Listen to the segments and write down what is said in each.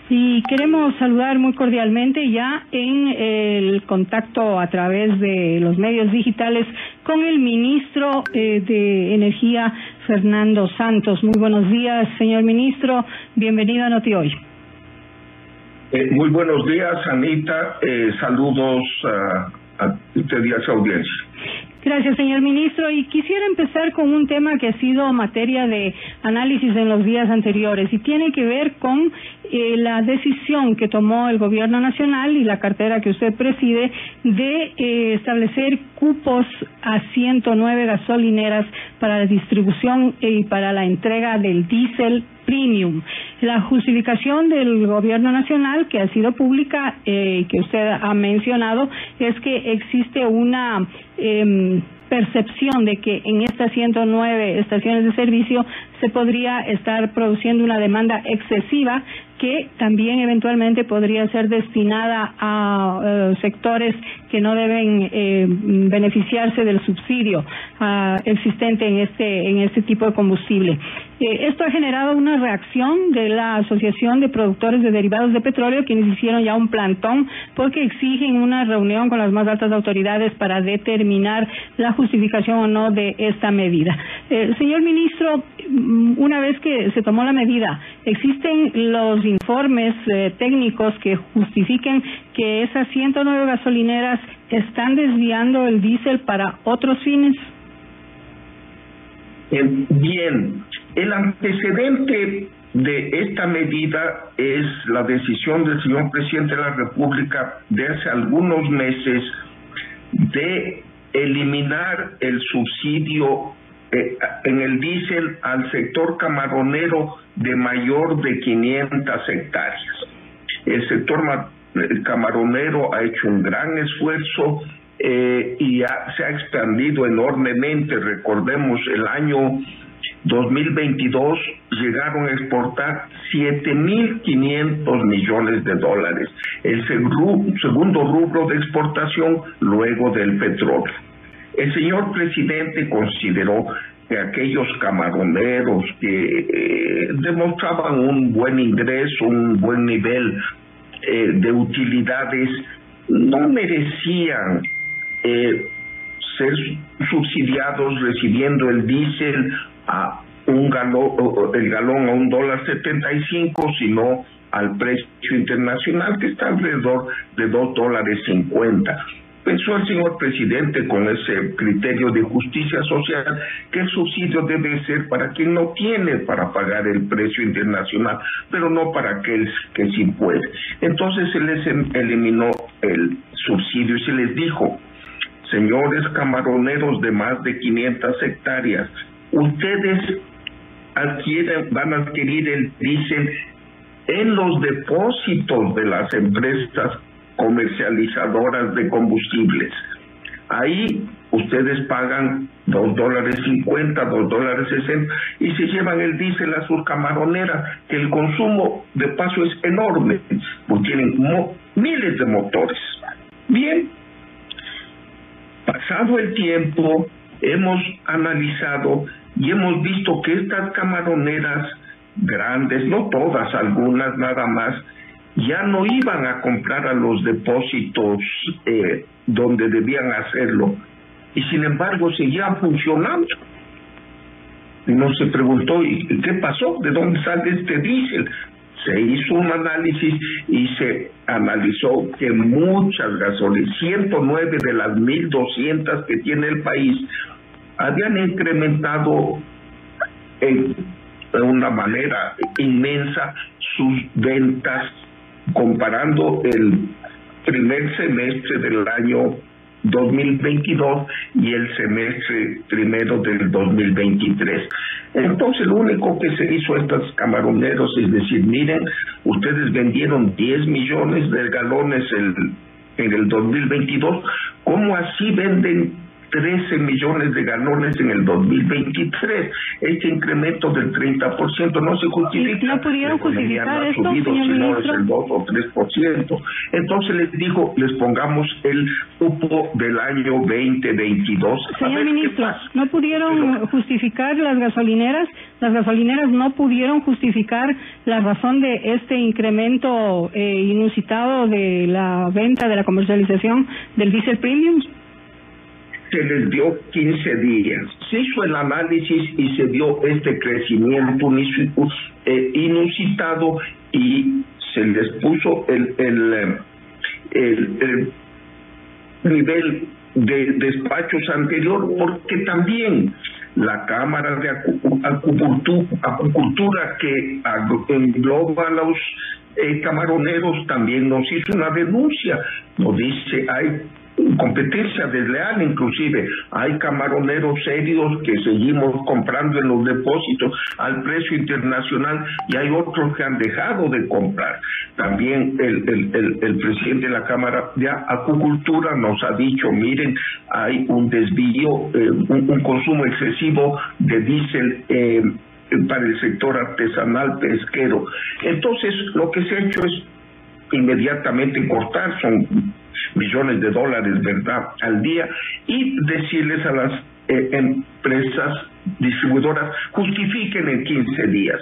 Y queremos saludar muy cordialmente ya en el contacto a través de los medios digitales con el ministro de Energía, Fernando Santos. Muy buenos días, señor ministro. Bienvenido a Noti Hoy. Muy buenos días, Anita. Saludos a usted y a su audiencia. Gracias, señor ministro. Y quisiera empezar con un tema que ha sido materia de análisis en los días anteriores y tiene que ver con la decisión que tomó el Gobierno Nacional y la cartera que usted preside de establecer cupos a 109 gasolineras para la distribución y para la entrega del diésel premium. La justificación del Gobierno Nacional, que ha sido pública, que usted ha mencionado, es que existe una percepción de que en estas 109 estaciones de servicio se podría estar produciendo una demanda excesiva que también eventualmente podría ser destinada a sectores que no deben beneficiarse del subsidio existente en este tipo de combustible. Esto ha generado una reacción de la Asociación de Productores de Derivados de Petróleo, quienes hicieron ya un plantón porque exigen una reunión con las más altas autoridades para determinar la justificación o no de esta medida. Señor ministro, una vez que se tomó la medida, ¿existen los informes técnicos que justifiquen que esas 109 gasolineras están desviando el diésel para otros fines? Bien, el antecedente de esta medida es la decisión del señor presidente de la República de hace algunos meses de eliminar el subsidio en el diésel al sector camaronero de mayor de 500 hectáreas. El sector camaronero ha hecho un gran esfuerzo y se ha expandido enormemente. Recordemos, el año 2022 llegaron a exportar $7.500 millones. El segundo rubro de exportación luego del petróleo. El señor presidente consideró que aquellos camaroneros que demostraban un buen ingreso, un buen nivel de utilidades, no merecían ser subsidiados recibiendo el diésel a el galón a $1.75, sino al precio internacional, que está alrededor de $2.50. Pensó el señor presidente, con ese criterio de justicia social, que el subsidio debe ser para quien no tiene para pagar el precio internacional, pero no para aquel que sí puede. Entonces se les eliminó el subsidio y se les dijo: señores camaroneros de más de 500 hectáreas, ustedes van a adquirir el diésel en los depósitos de las empresas comercializadoras de combustibles. Ahí ustedes pagan $2.50, $2.60 y se llevan el diésel a sus camaroneras, que el consumo de paso es enorme, porque tienen miles de motores. Bien, pasado el tiempo, hemos analizado y hemos visto que estas camaroneras grandes, no todas, algunas nada más, ya no iban a comprar a los depósitos donde debían hacerlo, y sin embargo seguían funcionando. Y uno se preguntó: ¿y qué pasó? ¿De dónde sale este diésel? Se hizo un análisis y se analizó que muchas gasolineras, 109 de las 1.200 que tiene el país, habían incrementado de una manera inmensa sus ventas, comparando el primer semestre del año 2022 y el semestre primero del 2023. Entonces, lo único que se hizo a estos camaroneros es decir: miren, ustedes vendieron 10 millones de galones en el 2022, ¿cómo así venden 13 millones de galones en el 2023? Este incremento del 30% no se justifica. ¿No pudieron justificar esto, señor ministro? Es el 2 o 3%. Entonces les pongamos el cupo del año 2022. Señor ministro, ¿no pudieron justificar las gasolineras las gasolineras no pudieron justificar la razón de este incremento inusitado de la venta, de la comercialización del diésel premium. Se les dio 15 días. Se hizo el análisis y se dio este crecimiento inusitado y se les puso el nivel de despachos anterior, porque también la Cámara de Acuicultura que engloba a los camaroneros también nos hizo una denuncia, nos dice hay competencia desleal, inclusive hay camaroneros serios que seguimos comprando en los depósitos al precio internacional y hay otros que han dejado de comprar. También el presidente de la Cámara de Acuicultura nos ha dicho, miren, hay un desvío, un consumo excesivo de diésel para el sector artesanal pesquero. Entonces lo que se ha hecho es inmediatamente cortar, son millones de dólares, ¿verdad?, al día, y decirles a las empresas distribuidoras, justifiquen en 15 días.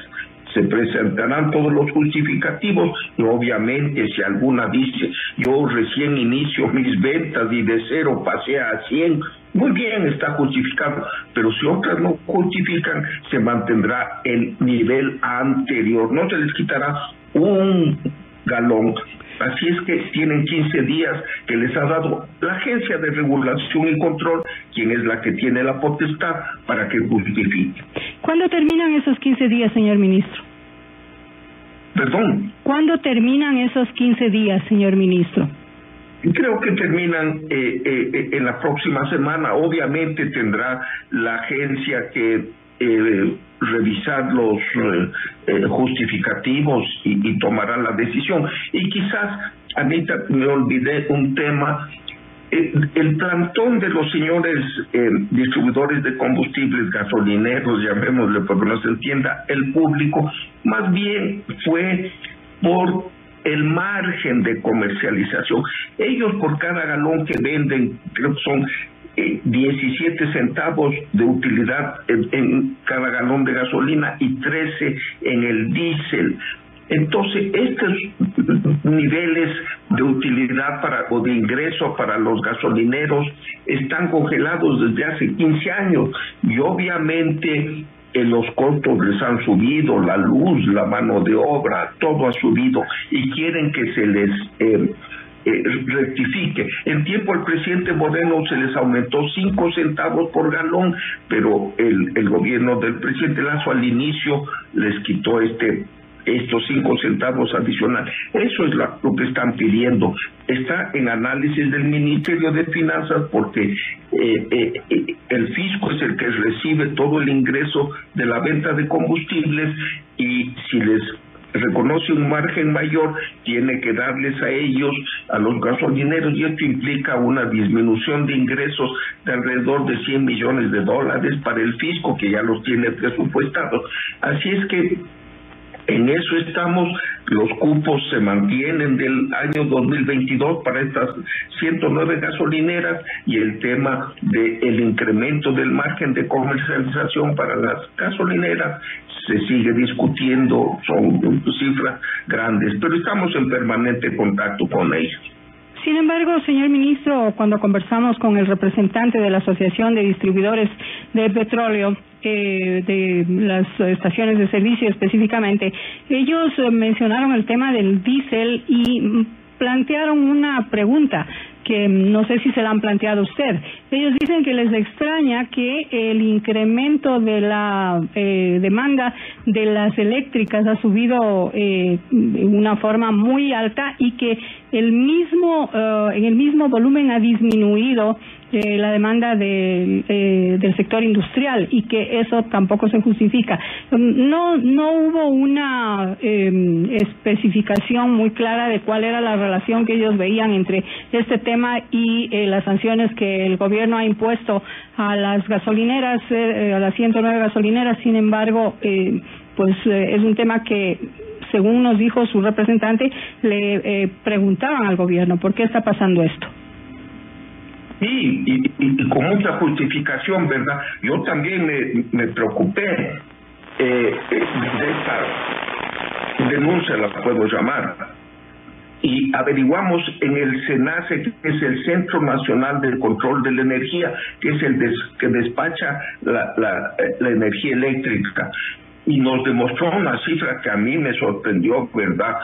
Se presentarán todos los justificativos y obviamente si alguna dice, yo recién inicio mis ventas y de 0 pasé a 100, muy bien, está justificado, pero si otras no justifican, se mantendrá el nivel anterior, no se les quitará un galón. Así es que tienen 15 días que les ha dado la Agencia de Regulación y Control, quien es la que tiene la potestad para que justifique. ¿Cuándo terminan esos 15 días, señor ministro? ¿Perdón? ¿Cuándo terminan esos 15 días, señor ministro? Creo que terminan en la próxima semana. Obviamente tendrá la agencia que revisar los justificativos y tomará la decisión. Y quizás, Anita, me olvidé un tema. El plantón de los señores distribuidores de combustibles, gasolineros, llamémosle porque no se entienda el público, más bien fue por el margen de comercialización. Ellos por cada galón que venden, creo que son 17 centavos de utilidad en cada galón de gasolina y 13 en el diésel. Entonces, estos niveles de utilidad o de ingreso para los gasolineros están congelados desde hace 15 años y obviamente los costos les han subido, la luz, la mano de obra, todo ha subido y quieren que se les rectifique. En tiempo el presidente Moreno se les aumentó 5 centavos por galón, pero el gobierno del presidente Lazo al inicio les quitó estos 5 centavos adicionales. Eso es lo que están pidiendo. Está en análisis del Ministerio de Finanzas porque el fisco es el que recibe todo el ingreso de la venta de combustibles y si les reconoce un margen mayor, tiene que darles a ellos, a los gasolineros, y esto implica una disminución de ingresos de alrededor de $100 millones para el fisco, que ya los tiene presupuestados. Así es que en eso estamos. Los cupos se mantienen del año 2022 para estas 109 gasolineras y el tema del incremento del margen de comercialización para las gasolineras se sigue discutiendo, son cifras grandes, pero estamos en permanente contacto con ellos. Sin embargo, señor ministro, cuando conversamos con el representante de la Asociación de Distribuidores de Petróleo, de las estaciones de servicio específicamente, ellos mencionaron el tema del diésel y plantearon una pregunta que no sé si se la han planteado a usted. Ellos dicen que les extraña que el incremento de la demanda de las eléctricas ha subido de una forma muy alta y que en el mismo volumen ha disminuido la demanda del sector industrial y que eso tampoco se justifica. No hubo una especificación muy clara de cuál era la relación que ellos veían entre este tema y las sanciones que el gobierno ha impuesto a las gasolineras, a las 109 gasolineras. Sin embargo, es un tema que, según nos dijo su representante, le preguntaban al gobierno por qué está pasando esto. Sí, y con mucha justificación, ¿verdad? Yo también me preocupé de esta denuncia, la puedo llamar, y averiguamos en el CENACE, que es el Centro Nacional del Control de la Energía, que es el que despacha la energía eléctrica, y nos demostró una cifra que a mí me sorprendió, ¿verdad?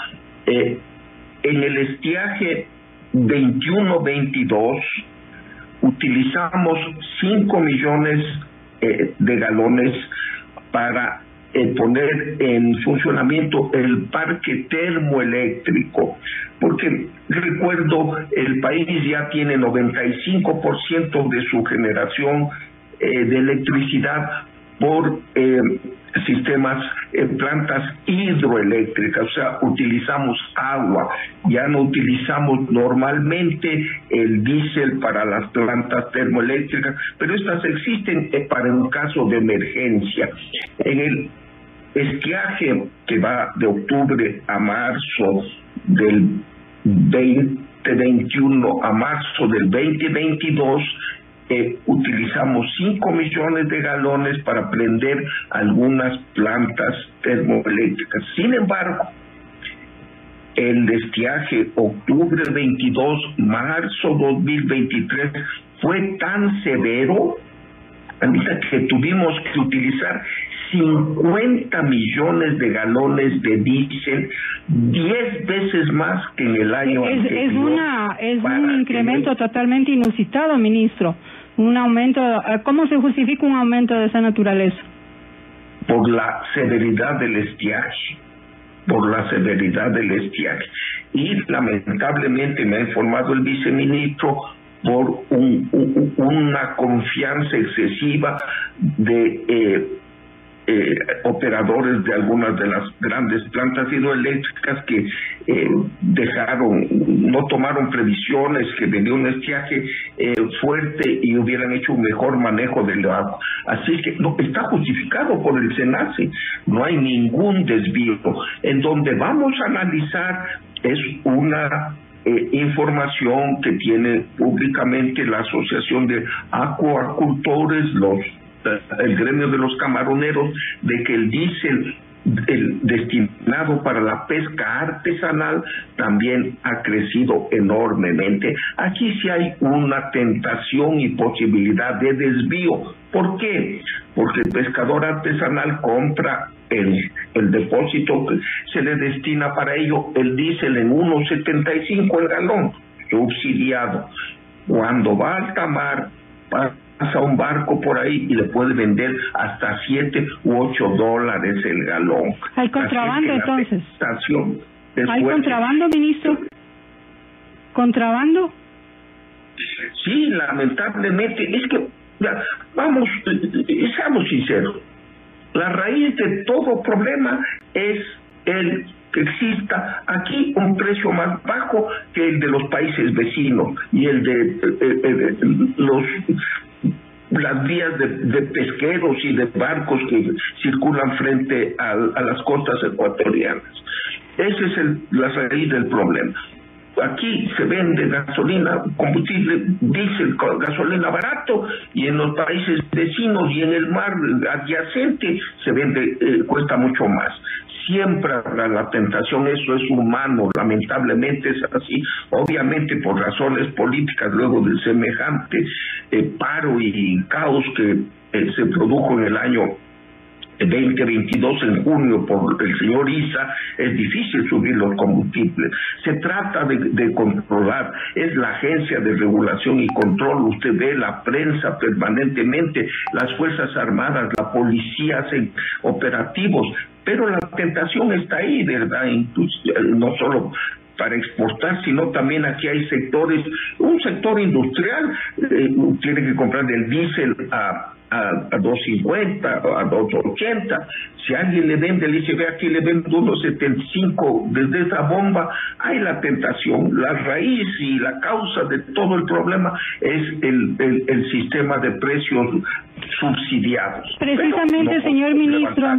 En el estiaje 21-22 utilizamos 5 millones de galones para poner en funcionamiento el parque termoeléctrico, porque recuerdo, el país ya tiene 95% de su generación de electricidad por sistemas, plantas hidroeléctricas, o sea, utilizamos agua, ya no utilizamos normalmente el diésel para las plantas termoeléctricas, pero estas existen para un caso de emergencia. En el estiaje que va de octubre a marzo del 2021 a marzo del 2022, utilizamos 5 millones de galones para prender algunas plantas termoeléctricas. Sin embargo, el estiaje octubre 22, marzo 2023 fue tan severo que tuvimos que utilizar 50 millones de galones de diésel, 10 veces más que en el año anterior. Es un incremento totalmente inusitado, ministro. Un aumento, ¿cómo se justifica un aumento de esa naturaleza? Por la severidad del estiaje, y lamentablemente me ha informado el viceministro por una confianza excesiva de operadores de algunas de las grandes plantas hidroeléctricas que no tomaron previsiones, que venía un estiaje fuerte y hubieran hecho un mejor manejo del agua. Así que no está justificado por el SENACE, no hay ningún desvío. En donde vamos a analizar es una información que tiene públicamente la Asociación de Acuacultores, el gremio de los camaroneros, de que el diésel destinado para la pesca artesanal también ha crecido enormemente. Aquí sí hay una tentación y posibilidad de desvío. ¿Por qué? Porque el pescador artesanal compra el depósito que se le destina para ello, el diésel en 1.75 el galón, subsidiado. Cuando va al alta pasa un barco por ahí y le puede vender hasta $7 u $8 el galón. ¿Hay contrabando entonces? ¿Hay contrabando, ministro? ¿Contrabando? Sí, lamentablemente. Es que, seamos sinceros, la raíz de todo problema es el que exista aquí un precio más bajo que el de los países vecinos y el de las vías de pesqueros y de barcos que circulan frente a las costas ecuatorianas. Esa es la raíz del problema. Aquí se vende gasolina, combustible, diésel, gasolina barato, y en los países vecinos y en el mar adyacente se vende, cuesta mucho más. Siempre habrá la tentación, eso es humano, lamentablemente es así, obviamente por razones políticas, luego del semejante paro y caos que se produjo en el año 2022 en junio por el señor Issa, es difícil subir los combustibles. Se trata de controlar, es la Agencia de Regulación y Control, usted ve la prensa permanentemente, las Fuerzas Armadas, la policía hacen operativos, pero la tentación está ahí, ¿verdad? No solo para exportar, sino también aquí hay sectores, un sector industrial tiene que comprar el diésel a 2.50, a 2.80. Si alguien le vende, le dice, ve aquí le vendo 1.75 desde esa bomba, hay la tentación. La raíz y la causa de todo el problema es el sistema de precios subsidiados. Precisamente, señor ministro,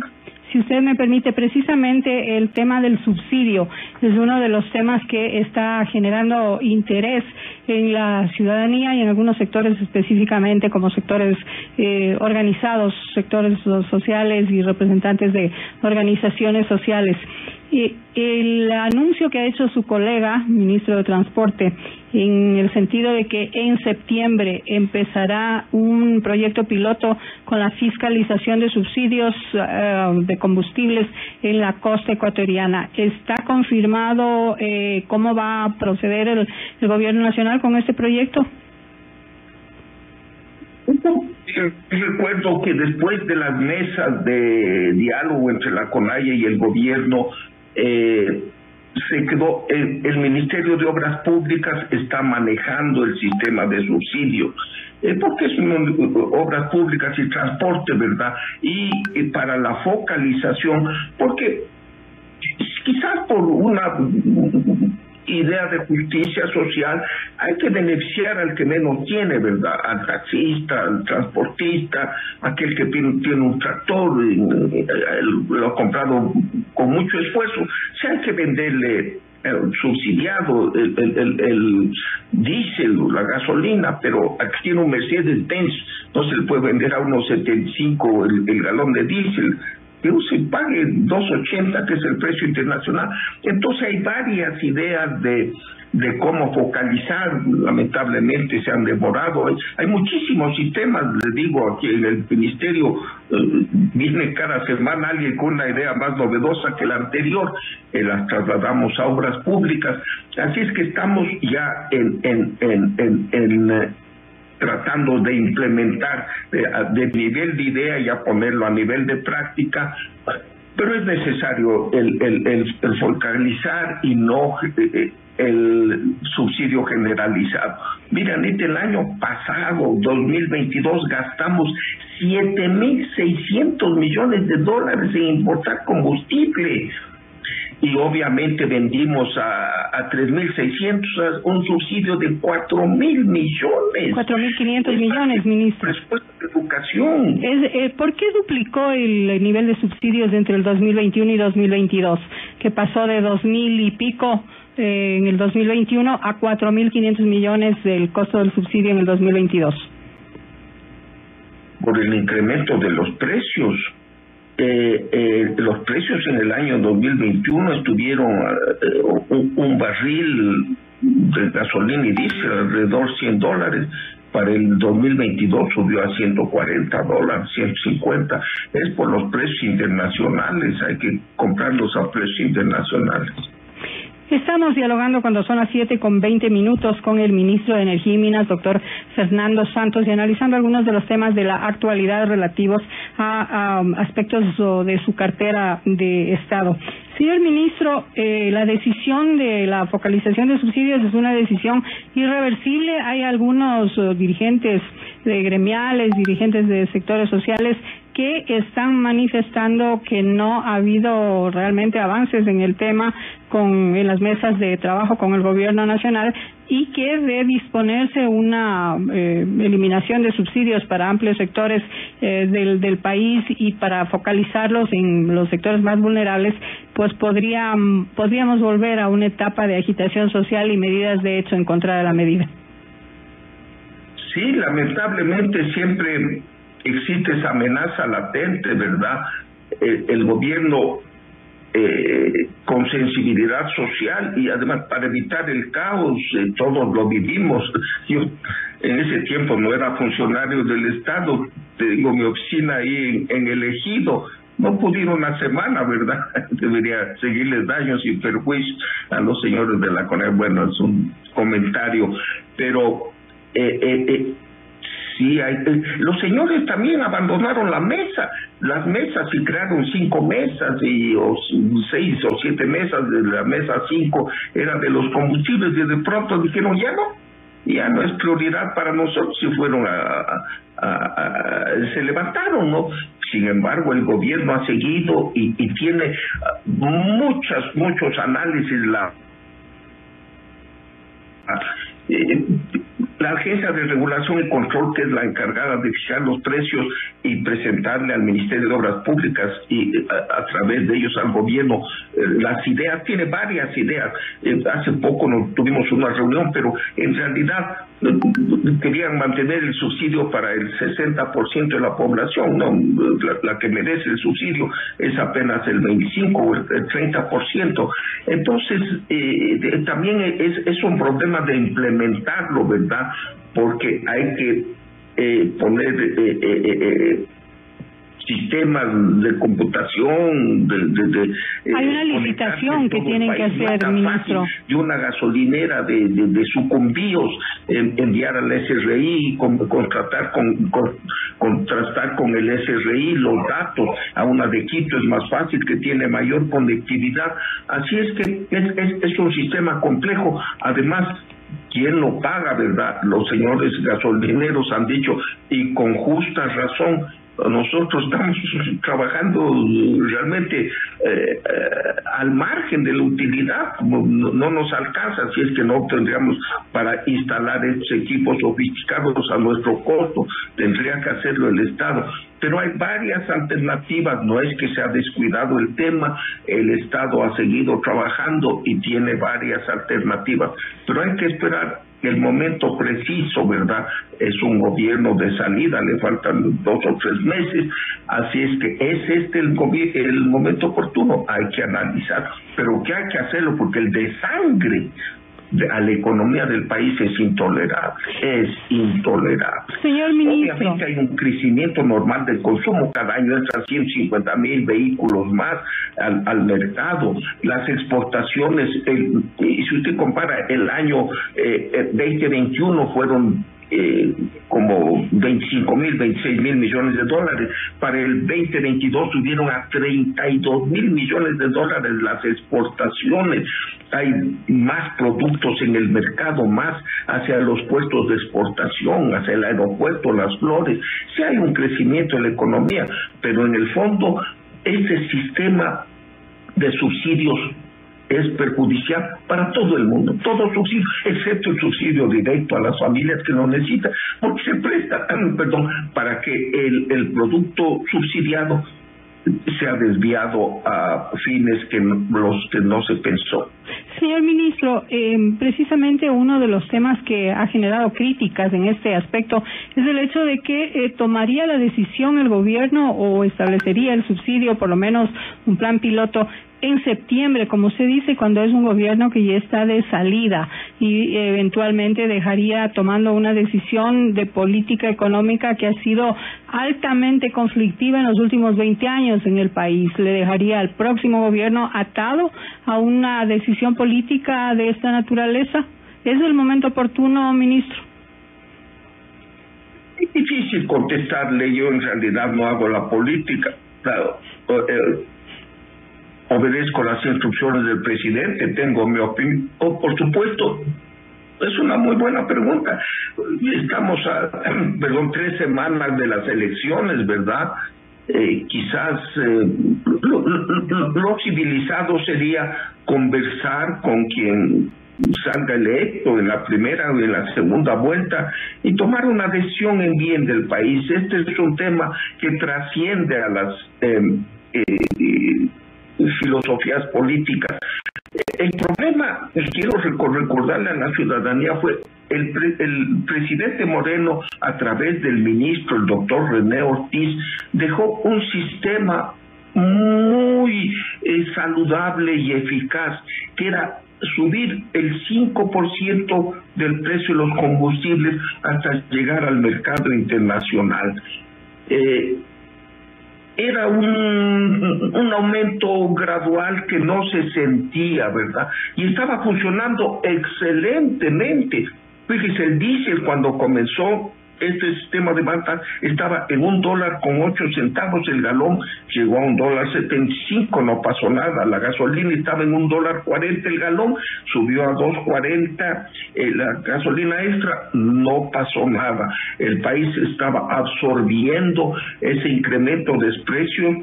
si usted me permite, precisamente el tema del subsidio es uno de los temas que está generando interés en la ciudadanía y en algunos sectores específicamente, como sectores organizados, sectores sociales y representantes de organizaciones sociales. Y el anuncio que ha hecho su colega, ministro de Transporte, en el sentido de que en septiembre empezará un proyecto piloto con la fiscalización de subsidios de combustibles en la costa ecuatoriana. ¿Está confirmado cómo va a proceder el gobierno nacional con este proyecto? Recuerdo que después de las mesas de diálogo entre la CONAIE y el gobierno, se quedó, el Ministerio de Obras Públicas está manejando el sistema de subsidios, porque es obras públicas y transporte, ¿verdad? Y para la focalización, porque quizás por una idea de justicia social hay que beneficiar al que menos tiene, ¿verdad? Al taxista, al transportista, aquel que tiene un tractor, lo ha comprado con mucho esfuerzo. Si hay que venderle subsidiado el diésel, la gasolina, pero aquí tiene un Mercedes-Benz, no se le puede vender a unos 75 el galón de diésel, que se pague 2.80, que es el precio internacional. Entonces hay varias ideas de cómo focalizar. Lamentablemente se han demorado. Hay muchísimos sistemas, les digo, aquí en el ministerio viene cada semana alguien con una idea más novedosa que la anterior, las trasladamos a obras públicas. Así es que estamos ya tratando de implementar de nivel de idea y a ponerlo a nivel de práctica, pero es necesario el focalizar y no el subsidio generalizado. Miren, el año pasado, 2022, gastamos $7.600 millones en importar combustible. Y obviamente vendimos a 3.600, un subsidio de 4.000 millones. 4.500 millones, ministro. Respuesta de educación. ¿Por qué duplicó el nivel de subsidios entre el 2021 y 2022? Que pasó de 2.000 y pico en el 2021 a 4.500 millones del costo del subsidio en el 2022. Por el incremento de los precios. Los precios en el año 2021 estuvieron un barril de gasolina y diésel alrededor $100. Para el 2022 subió a $140, 150. Es por los precios internacionales, hay que comprarlos a precios internacionales. Estamos dialogando cuando son las 7:20 con el ministro de Energía y Minas, doctor Fernando Santos, y analizando algunos de los temas de la actualidad relativos a aspectos de su cartera de Estado. Señor ministro, la decisión de la focalización de subsidios es una decisión irreversible. Hay algunos dirigentes gremiales, dirigentes de sectores sociales que están manifestando que no ha habido realmente avances en el tema en las mesas de trabajo con el gobierno nacional, y que de disponerse una eliminación de subsidios para amplios sectores del país y para focalizarlos en los sectores más vulnerables, pues podríamos volver a una etapa de agitación social y medidas de hecho en contra de la medida. Sí, lamentablemente siempre existe esa amenaza latente, ¿verdad? El gobierno con sensibilidad social y además para evitar el caos, todos lo vivimos. Yo en ese tiempo no era funcionario del Estado, tengo mi oficina ahí en el Ejido, no pude ir una semana, ¿verdad? Debería seguirles daños y perjuicios a los señores de la CONAIE. Bueno, es un comentario, pero sí, los señores también abandonaron las mesas y crearon 5 mesas o 6 o 7 mesas. De la mesa 5 era de los combustibles y de pronto dijeron ya no es prioridad para nosotros, y fueron se levantaron, ¿no? Sin embargo, el gobierno ha seguido y tiene muchos análisis. La Agencia de Regulación y Control, que es la encargada de fijar los precios y presentarle al Ministerio de Obras Públicas y a través de ellos al gobierno las ideas, tiene varias ideas. Hace poco tuvimos una reunión, pero en realidad querían mantener el subsidio para el 60% de la población. No, la que merece el subsidio es apenas el 25 o el 30%. Entonces, también es un problema de implementarlo, ¿verdad? Porque hay que poner sistemas de computación, hay una licitación que tienen que hacer, ministro. De una gasolinera de sucumbíos, enviar al SRI, contrastar con el SRI los datos. A una de Quito es más fácil, que tiene mayor conectividad. Así es que es un sistema complejo. Además, ¿quién lo paga, verdad? Los señores gasolineros han dicho, y con justa razón, nosotros estamos trabajando realmente al margen de la utilidad, no nos alcanza, si es que no tendríamos para instalar estos equipos sofisticados a nuestro costo, tendría que hacerlo el Estado. Pero hay varias alternativas, no es que se ha descuidado el tema, el Estado ha seguido trabajando y tiene varias alternativas, pero hay que esperar el momento preciso, ¿verdad? Es un gobierno de salida, le faltan 2 o 3 meses, así es que es el momento oportuno, hay que analizar, pero que hay que hacerlo porque el desangre a la economía del país es intolerable, Señor ministro, obviamente hay un crecimiento normal del consumo, cada año entran 150,000 vehículos más al mercado, las exportaciones, y si usted compara el año 2021 fueron como 25,000, 26,000 millones de dólares. Para el 2022 subieron a 32,000 millones de dólares las exportaciones. Hay más productos en el mercado, más hacia los puestos de exportación, hacia el aeropuerto, las flores. Sí hay un crecimiento en la economía, pero en el fondo este sistema de subsidios es perjudicial para todo el mundo, todo subsidio, excepto el subsidio directo a las familias que lo necesitan, porque se presta, para que el producto subsidiado sea desviado a fines que no se pensó. Señor ministro, precisamente uno de los temas que ha generado críticas en este aspecto es el hecho de que tomaría la decisión el gobierno o establecería el subsidio, por lo menos un plan piloto, en septiembre, como se dice, cuando es un gobierno que ya está de salida y eventualmente dejaría tomando una decisión de política económica que ha sido altamente conflictiva en los últimos 20 años en el país. ¿Le dejaría al próximo gobierno atado a una decisión política de esta naturaleza? ¿Es el momento oportuno, ministro? Es difícil contestarle, yo en realidad no hago la política. Claro, obedezco las instrucciones del presidente, tengo mi opinión. Por supuesto, es una muy buena pregunta. Estamos a 3 semanas de las elecciones, ¿verdad? Quizás lo civilizado sería conversar con quien salga electo en la primera o en la segunda vuelta y tomar una decisión en bien del país. Este es un tema que trasciende a las filosofías políticas. El problema, quiero recordarle a la ciudadanía, fue el presidente Moreno, a través del ministro, el doctor René Ortiz, dejó un sistema muy saludable y eficaz, que era subir el 5% del precio de los combustibles hasta llegar al mercado internacional. Era un aumento gradual que no se sentía, ¿verdad? Y estaba funcionando excelentemente. Fíjese, el diésel cuando comenzó este sistema de venta estaba en $1.08 el galón, llegó a $1.75, no pasó nada. La gasolina estaba en $1.40 el galón, subió a $2.40 la gasolina extra, no pasó nada. El país estaba absorbiendo ese incremento de precios,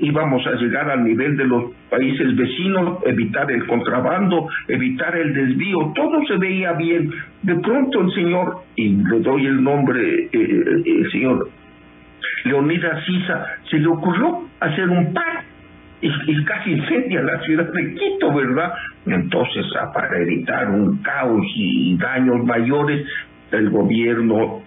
íbamos a llegar al nivel de los países vecinos, evitar el contrabando, evitar el desvío, todo se veía bien. De pronto el señor, y le doy el nombre, el señor Leonidas Sisa, se le ocurrió hacer un paro y casi incendia la ciudad de Quito, ¿verdad? Entonces, para evitar un caos y daños mayores, el gobierno,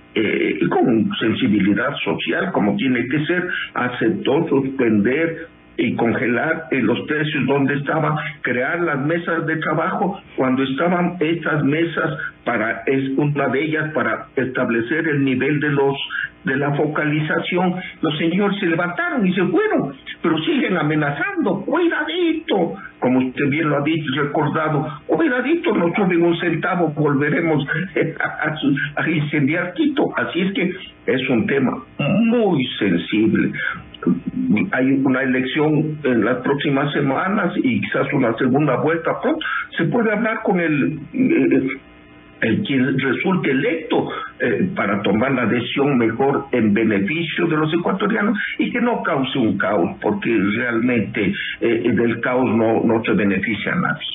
con sensibilidad social, como tiene que ser, aceptó suspender y congelar los precios donde estaban, crear las mesas de trabajo cuando estaban estas mesas, es una de ellas para establecer el nivel de la focalización. Los señores se levantaron y se fueron, pero siguen amenazando, cuidadito, como usted bien lo ha dicho, recordado, cuidadito, no suben un centavo, volveremos a incendiar Quito. Así es que es un tema muy sensible. Hay una elección en las próximas semanas y quizás una segunda vuelta pronto. Se puede hablar con el quien resulte electo para tomar la decisión mejor en beneficio de los ecuatorianos y que no cause un caos, porque realmente del caos no se beneficia a nadie.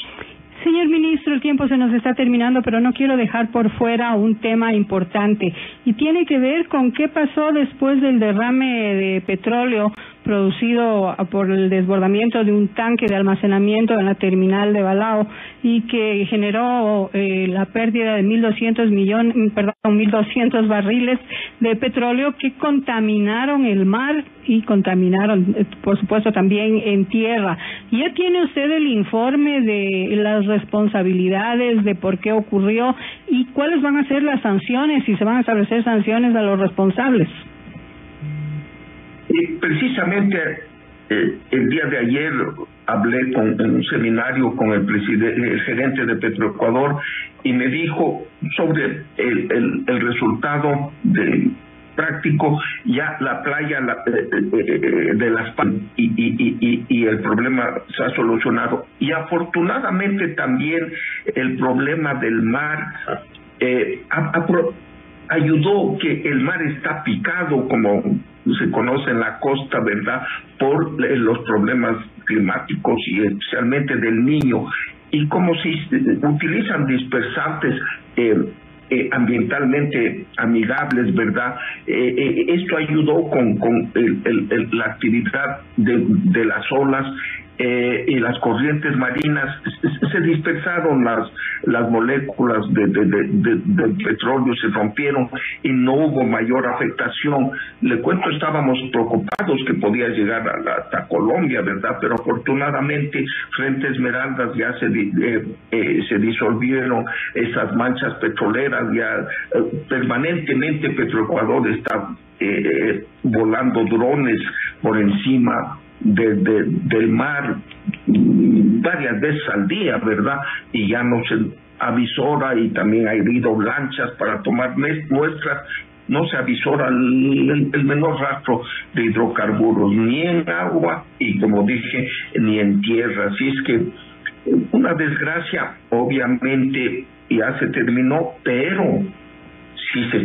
Señor ministro, el tiempo se nos está terminando, pero no quiero dejar por fuera un tema importante y tiene que ver con qué pasó después del derrame de petróleo producido por el desbordamiento de un tanque de almacenamiento en la terminal de Balao y que generó la pérdida de 1.200 barriles de petróleo que contaminaron el mar y contaminaron, por supuesto, también en tierra. ¿Ya tiene usted el informe de las responsabilidades, de por qué ocurrió y cuáles van a ser las sanciones, si se van a establecer sanciones a los responsables? Precisamente el día de ayer hablé en un seminario con el gerente de Petroecuador y me dijo sobre el resultado práctico, ya la playa de Las Palmas y el problema se ha solucionado. Y afortunadamente también el problema del mar ayudó, que el mar está picado, como se conoce en la costa, ¿verdad?, por los problemas climáticos y especialmente del Niño. Y como se utilizan dispersantes ambientalmente amigables, ¿verdad? Esto ayudó con la actividad de las olas y las corrientes marinas. Se dispersaron las moléculas del petróleo, se rompieron y no hubo mayor afectación. Le cuento, estábamos preocupados que podía llegar hasta Colombia, ¿verdad? Pero afortunadamente frente a Esmeraldas ya se disolvieron esas manchas petroleras. Ya permanentemente Petroecuador está volando drones por encima del mar varias veces al día, ¿verdad? Y ya no se avisora, y también ha habido lanchas para tomar muestras. No se avisora el menor rastro de hidrocarburos, ni en agua y, como dije, ni en tierra. Así es que una desgracia, obviamente ya se terminó, pero sí se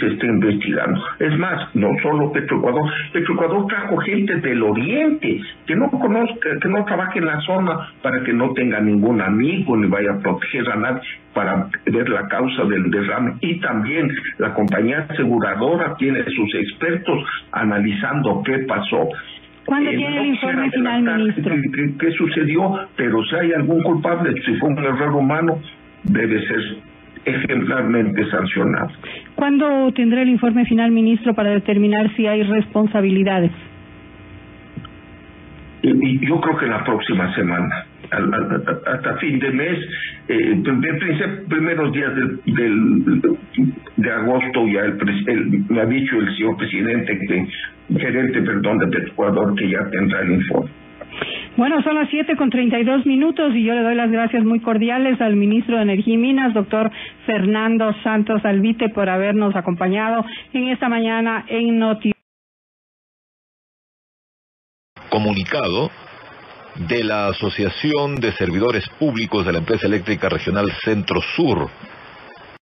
está investigando. Es más, no solo Petroecuador trajo gente del oriente que no conozca, que no trabaje en la zona, para que no tenga ningún amigo ni vaya a proteger a nadie, para ver la causa del derrame. Y también la compañía aseguradora tiene sus expertos analizando qué pasó. ¿Cuándo tiene el informe final, ministro? ¿Qué sucedió? Pero si hay algún culpable, si fue un error humano, debe ser ejemplarmente sancionado. ¿Cuándo tendrá el informe final, ministro, para determinar si hay responsabilidades? Yo creo que la próxima semana, hasta fin de mes, primeros días de agosto, ya me ha dicho el señor gerente de Petroecuador, que ya tendrá el informe. Bueno, son las 7:32 y yo le doy las gracias muy cordiales al ministro de Energía y Minas, doctor Fernando Santos Alvite, por habernos acompañado en esta mañana en Noti. Comunicado de la Asociación de Servidores Públicos de la Empresa Eléctrica Regional Centro Sur,